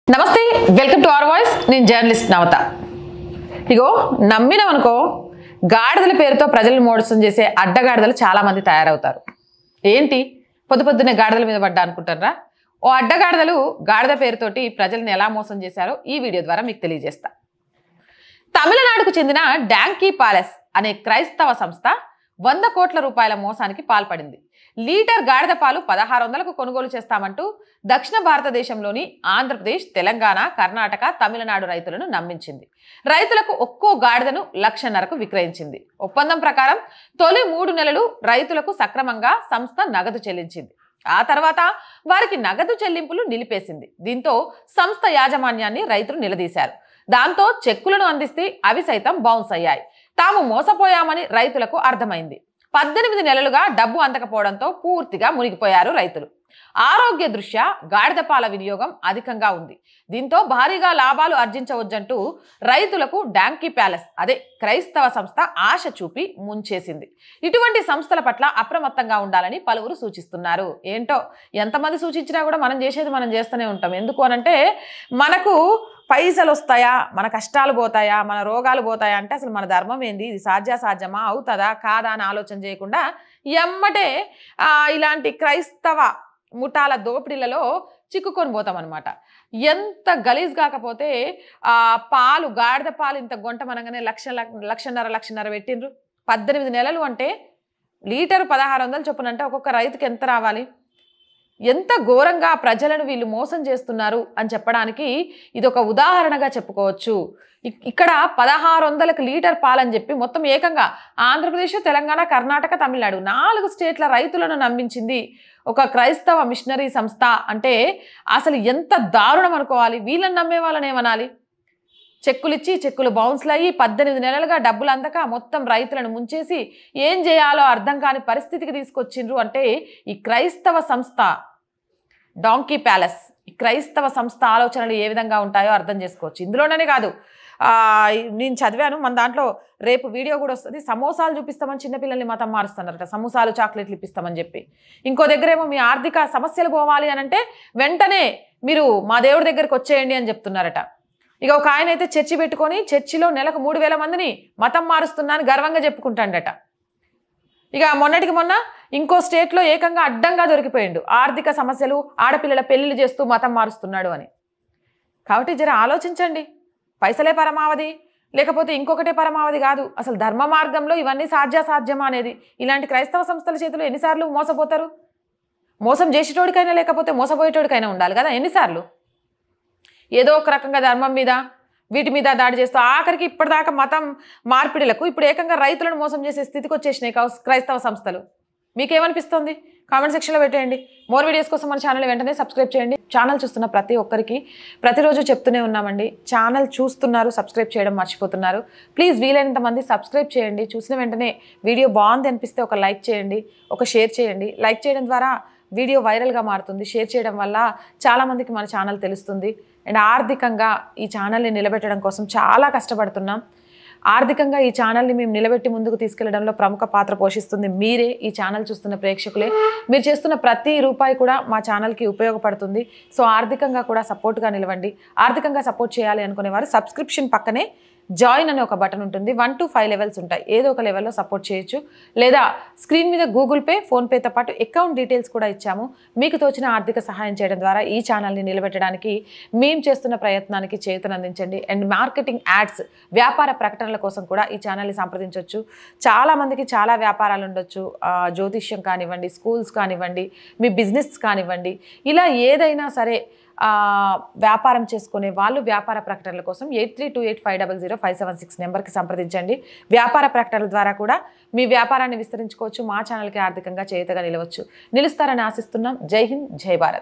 నమస్తే welcome to our voice నేను journalist నవత ఇగో నమ్మినవనుకో గాడిదల పేరుతో ప్రజలను మోసం చేసే అడ్డగాడిదలు చాలా మంది తయారవుతారు ఏంటి పొద్దునే గాడిదల మీద పడ్డా అనుకుంటారా ఓ అడ్డగాడిదలు గాడిద పేరుతోటి ప్రజలను ఎలా మోసం చేశారో ఈ వీడియో ద్వారా మీకు తెలియజేస్తా తమిళనాడుకు చెందిన డాంకీ ప్యాలెస్ అనే క్రైస్తవ సంస్థ 100 కోట్ల రూపాయల మోసానికి పాల్పడింది లీటర్ గాడిద పాలు 1600కు కొనుగోలు చేస్తామంటూ దక్షిణ భారతదేశంలోని ఆంధ్రప్రదేశ్ తెలంగాణ కర్ణాటక తమిళనాడు రైతులను నమ్మించింది రైతులకు ఒక్కో గాడిదను 1,50,000కు విక్రయించింది ఒప్పందం ప్రకారం తొలి 3 నెలలు రైతులకు సక్రమంగా సంస్థ నగదు చెల్లించింది ఆ తర్వాత వారికి నగదు చెల్లింపులు నిలిపేసింది దీంతో సంస్థ యాజమాన్యాన్ని రైతులు నిలదీశారు దాంతో చెక్కులను అందిస్తే అవి సైతం బౌన్స్ అయ్యాయి తాము మోసపోయామని రైతులకు అర్థమైంది 18 నెలలుగా డబ్బు అందకపోవడంతో పూర్తిగా మునిగిపోయారు రైతులు ఆరోగ్య దృష్ట్యా గాడిద పాల వినియోగం అధికంగా ఉంది దీంతో భారీగా లాభాలు ఆర్జించవచ్చంటూ రైతులకు డాంకీ ప్యాలెస్ అదే క్రైస్తవ సంస్థ ఆశ చూపి ముంచేసింది ఇటువంటి సంస్థల పట్ల అప్రమత్తంగా ఉండాలని పలువురు సూచిస్తున్నారు ఏంటో ఎంతమంది సూచించినా కూడా మనం చేసేది మనం చేస్తూనే ఉంటాం ఎందుకు అనంటే మనకు పైసలు వస్తాయా మన కష్టాలు పోతాయా మన రోగాలు పోతాయా అంటే అసలు మన ధర్మం ఏంది ఇది సాధ్యమా అవుతుందా కాదా అని ఆలోచన చేయకుండా ఎమ్మటే ఇలాంటి క్రైస్తవ ముఠాల దోపిడీలలో చిక్కుకొని పోతాం అనమాట ఎంత గలీజ్ కాకపోతే పాలు గాడిద పాలు ఇంత గొంట మనగానే లక్షన్నర పెట్టిండ్రు 18 నెలలు అంటే లీటరు 1600 చొప్పున అంటే ఒక్కొక్క రైతుకి ఎంత రావాలి ఎంత ఘోరంగా ప్రజలను వీళ్ళు మోసం చేస్తున్నారు అని చెప్పడానికి ఇది ఒక ఉదాహరణగా చెప్పుకోవచ్చు ఇక్కడ 1600కి లీటర్ పాలని చెప్పి మొత్తం ఏకంగా ఆంధ్రప్రదేశ్ తెలంగాణ కర్ణాటక తమిళనాడు 4 స్టేట్ల రైతులను నమ్మించింది ఒక క్రైస్తవ మిషనరీ సంస్థ అంటే అసలు ఎంత దారుణం అనుకోవాలి వీళ్ళని నమ్మే వాళ్ళని ఏమనాలి చెక్కులు ఇచ్చి చెక్కులు బౌన్స్లు అయ్యి 18 నెలలుగా డబ్బులు అందక మొత్తం రైతులను ముంచేసి ఏం చేయాలో అర్థం కాని పరిస్థితికి తీసుకొచ్చిండ్రు అంటే ఈ క్రైస్తవ సంస్థ డాంకీ ప్యాలెస్ ఈ క్రైస్తవ సంస్థ ఆలోచనలు ఏ విధంగా ఉంటాయో అర్థం చేసుకోవచ్చు ఇందులోనే కాదు నేను చదివాను మన దాంట్లో రేపు వీడియో కూడా వస్తుంది సమోసాలు చూపిస్తామని చిన్నపిల్లల్ని మతం మారుస్తున్నారట సమోసాలు చాక్లెట్లు ఇప్పిస్తామని చెప్పి ఇంకో దగ్గరేమో మీ ఆర్థిక సమస్యలు పోవాలి అని అంటే వెంటనే మీరు మా దేవుడి దగ్గరికి వచ్చేయండి అని చెప్తున్నారట ఇక ఒక ఆయన అయితే చర్చి పెట్టుకొని చర్చిలో నెలకు 3,000 మందిని మతం మారుస్తున్నా అని గర్వంగా చెప్పుకుంటాడట ఇక మొన్నటికి మొన్న ఇంకో స్టేట్లో ఏకంగా అడ్డంగా దొరికిపోయిండు ఆర్థిక సమస్యలు ఆడపిల్లల పెళ్లిళ్ళు చేస్తూ మతం మారుస్తున్నాడు అని కాబట్టి జర ఆలోచించండి పైసలే పరమావధి లేకపోతే ఇంకొకటే పరమావధి కాదు అసలు ధర్మ మార్గంలో ఇవన్నీ సాధ్యమా అనేది ఇలాంటి క్రైస్తవ సంస్థల చేతిలో ఎన్నిసార్లు మోసపోతారు మోసం చేసేటోడికైనా లేకపోతే మోసపోయేటోడికైనా ఉండాలి కదా ఎన్నిసార్లు ఏదో ఒక రకంగా ధర్మం మీద వీటి మీద దాడి చేస్తూ ఆఖరికి ఇప్పటిదాకా మతం మార్పిడిలకు ఇప్పుడు ఏకంగా రైతులను మోసం చేసే స్థితికి వచ్చేసినాయి క్రైస్తవ సంస్థలు మీకేమనిపిస్తుంది కామెంట్ సెక్షన్లో పెట్టేయండి మోర్ వీడియోస్ కోసం మన ఛానల్ వెంటనే సబ్స్క్రైబ్ చేయండి ఛానల్ చూస్తున్న ప్రతి ఒక్కరికి ప్రతిరోజు చెప్తూనే ఉన్నామండి ఛానల్ చూస్తున్నారు సబ్స్క్రైబ్ చేయడం మర్చిపోతున్నారు ప్లీజ్ వీలైనంత మంది సబ్స్క్రైబ్ చేయండి చూసిన వెంటనే వీడియో బాగుంది అనిపిస్తే ఒక లైక్ చేయండి ఒక షేర్ చేయండి లైక్ చేయడం ద్వారా వీడియో వైరల్గా మారుతుంది షేర్ చేయడం వల్ల చాలామందికి మన ఛానల్ తెలుస్తుంది అండ్ ఆర్థికంగా ఈ ఛానల్ని నిలబెట్టడం కోసం చాలా కష్టపడుతున్నాం ఆర్థికంగా ఈ ఛానల్ని మేము నిలబెట్టి ముందుకు తీసుకెళ్లడంలో ప్రముఖ పాత్ర పోషిస్తుంది మీరే ఈ ఛానల్ చూస్తున్న ప్రేక్షకులే మీరు చేస్తున్న ప్రతి రూపాయి కూడా మా ఛానల్కి ఉపయోగపడుతుంది సో ఆర్థికంగా కూడా సపోర్ట్గా నిలవండి ఆర్థికంగా సపోర్ట్ చేయాలి అనుకునేవారు సబ్స్క్రిప్షన్ పక్కనే జాయిన్ అనే ఒక బటన్ ఉంటుంది 1 to 5 లెవెల్స్ ఉంటాయి ఏదో ఒక లెవెల్లో సపోర్ట్ చేయొచ్చు లేదా స్క్రీన్ మీద గూగుల్ పే ఫోన్పేతో పాటు అకౌంట్ డీటెయిల్స్ కూడా ఇచ్చాము మీకు తోచిన ఆర్థిక సహాయం చేయడం ద్వారా ఈ ఛానల్ని నిలబెట్టడానికి మేము చేస్తున్న ప్రయత్నానికి చేతునందించండి అండ్ మార్కెటింగ్ యాడ్స్ వ్యాపార ప్రకటనల కోసం కూడా ఈ ఛానల్ని సంప్రదించవచ్చు చాలామందికి చాలా వ్యాపారాలు ఉండొచ్చు జ్యోతిష్యం కానివ్వండి స్కూల్స్ కానివ్వండి మీ బిజినెస్ కానివ్వండి ఇలా ఏదైనా సరే వ్యాపారం చేసుకునే వాళ్ళు వ్యాపార ప్రకటనల కోసం 8328500576 నెంబర్కి సంప్రదించండి వ్యాపార ప్రకటనల ద్వారా కూడా మీ వ్యాపారాన్ని విస్తరించుకోవచ్చు మా ఛానల్కి ఆర్థికంగా చేయుతగా నిలవచ్చు నిలుస్తారని ఆశిస్తున్నాం జై హింద్ జై భారత్